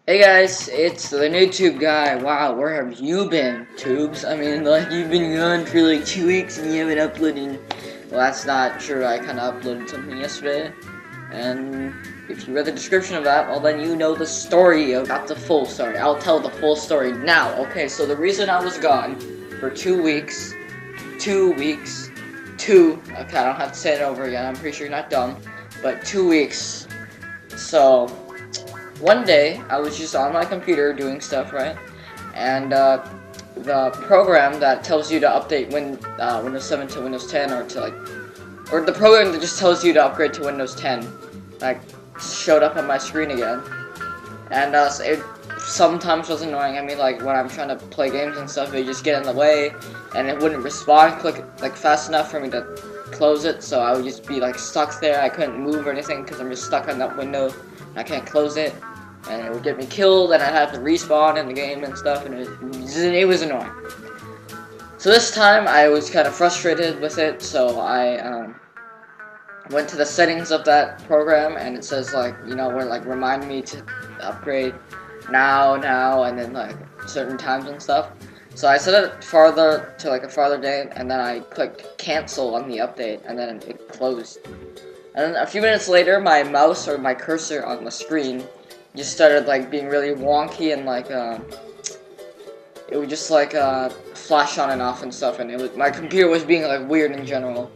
Hey guys, it's the new tube guy. Wow, where have you been, tubes? I mean, like, you've been gone for like 2 weeks and you haven't uploaded. Well, that's not true. I kind of uploaded something yesterday. And if you read the description of that, well, then you know the story, not the full story. I'll tell the full story now. Okay, so the reason I was gone for 2 weeks, okay, I don't have to say it over again. I'm pretty sure you're not dumb, but 2 weeks. So, one day, I was just on my computer doing stuff, right? And the program that tells you to update Windows 7 to Windows 10, or the program that just tells you to upgrade to Windows 10, like, showed up on my screen again. And so it sometimes was annoying. I mean, like, when I'm trying to play games and stuff, it just get in the way, and it wouldn't respond fast enough for me to close it, so I would just be, like, stuck there. I couldn't move or anything, because I'm just stuck on that window. I can't close it, and it would get me killed, and I'd have to respawn in the game and stuff, and it was annoying. So this time, I was kind of frustrated with it, so I went to the settings of that program, and it says, like, you know, where, like, remind me to upgrade now, and then, like, certain times and stuff. So I set it farther to, like, a farther date, and then I clicked cancel on the update, and then it closed. And then a few minutes later, my mouse or my cursor on the screen just started, like, being really wonky, and, like, it would just, like, flash on and off and stuff, and my computer was being, like, weird in general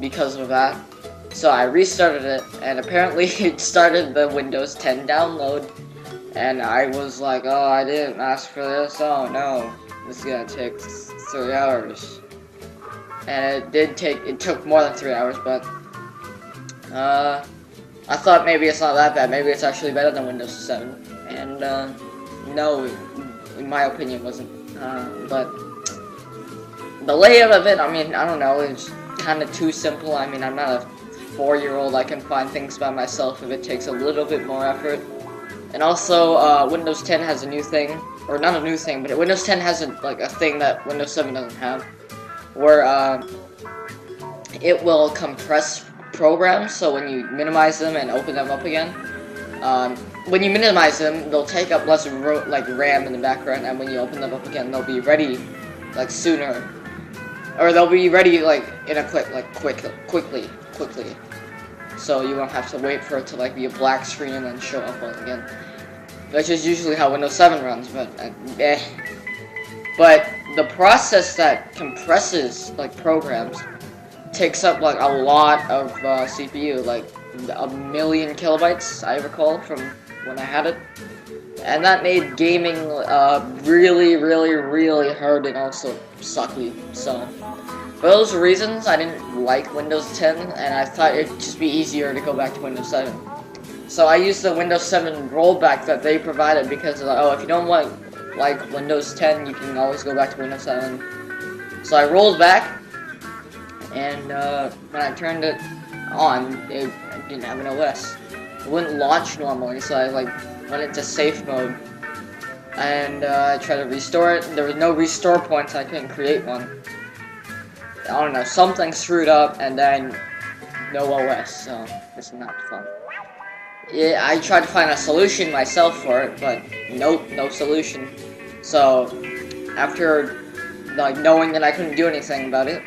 because of that. So I restarted it, and apparently it started the Windows 10 download, and I was like, oh, I didn't ask for this, oh no, this is gonna take 3 hours. And it took more than 3 hours, but I thought maybe it's not that bad. Maybe it's actually better than Windows 7. And, no, in my opinion, it wasn't. But the layout of it, I mean, I don't know, it's kind of too simple. I mean, I'm not a 4-year-old. I can find things by myself if it takes a little bit more effort. And also, Windows 10 has a new thing, or not a new thing, but Windows 10 has a thing that Windows 7 doesn't have, where, it will compress programs, so when you minimize them and open them up again, when you minimize them, they'll take up less RAM in the background, and when you open them up again, they'll be ready, like, sooner, or they'll be ready, like, in a quickly, so you won't have to wait for it to, like, be a black screen and then show up again, which is usually how Windows 7 runs, but, But the process that compresses, like, programs takes up, like, a lot of CPU, like 1,000,000 kilobytes, I recall, from when I had it. And that made gaming really hard and also sucky. So, for those reasons, I didn't like Windows 10, and I thought it'd just be easier to go back to Windows 7. So I used the Windows 7 rollback that they provided, because, oh, if you don't like Windows 10, you can always go back to Windows 7. So I rolled back, and when I turned it on, it didn't have an OS. It wouldn't launch normally, so I, like, went into safe mode, and I tried to restore it. There was no restore points, I couldn't create one. I don't know, something screwed up, and then no OS, so it's not fun. Yeah, I tried to find a solution myself for it, but nope, no solution. So, after, like, knowing that I couldn't do anything about it,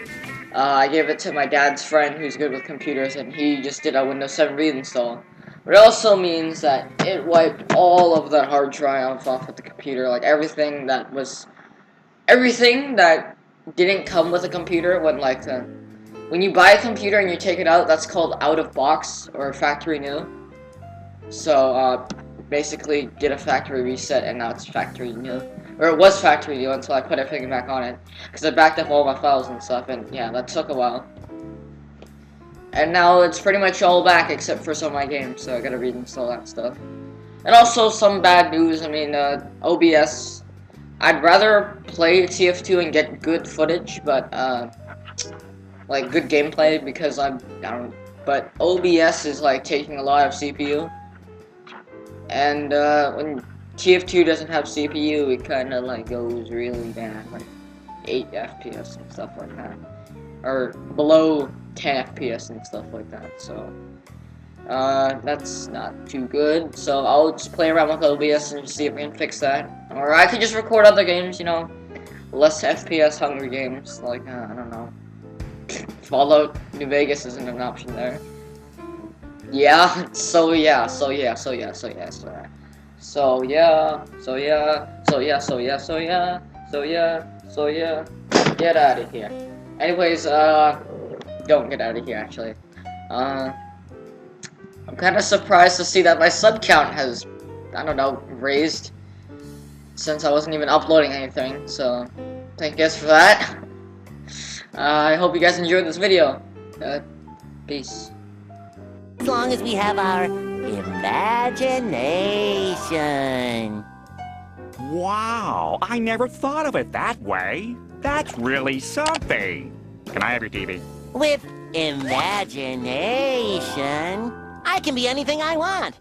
I gave it to my dad's friend who's good with computers, and he just did a Windows 7 reinstall. But it also means that it wiped all of the hard drive off of the computer, like everything that didn't come with a computer when you buy a computer and you take it out, that's called out of box or factory new. So, basically did a factory reset, and now it's factory new. Or it was factory new until I put everything back on it, because I backed up all my files and stuff, and yeah, that took a while. And now it's pretty much all back except for some of my games, so I gotta reinstall that stuff. And also some bad news. I mean, OBS. I'd rather play TF2 and get good footage, but like good gameplay, because but OBS is, like, taking a lot of CPU, and when TF2 doesn't have CPU, it kind of, like, goes really bad, like 8 FPS and stuff like that, or below 10 FPS and stuff like that. So That's not too good. So I'll just play around with OBS and see if we can fix that. Or I could just record other games, you know, less FPS hungry games, like, I don't know. Fallout New Vegas isn't an option there. Yeah, so yeah. Get out of here. Anyways, don't get out of here, actually. I'm kind of surprised to see that my sub count has, I don't know, raised since I wasn't even uploading anything, so thank you guys for that. I hope you guys enjoyed this video. Peace. As long as we have our imagination. Wow, I never thought of it that way. That's really something. Can I have your TV? With imagination, I can be anything I want.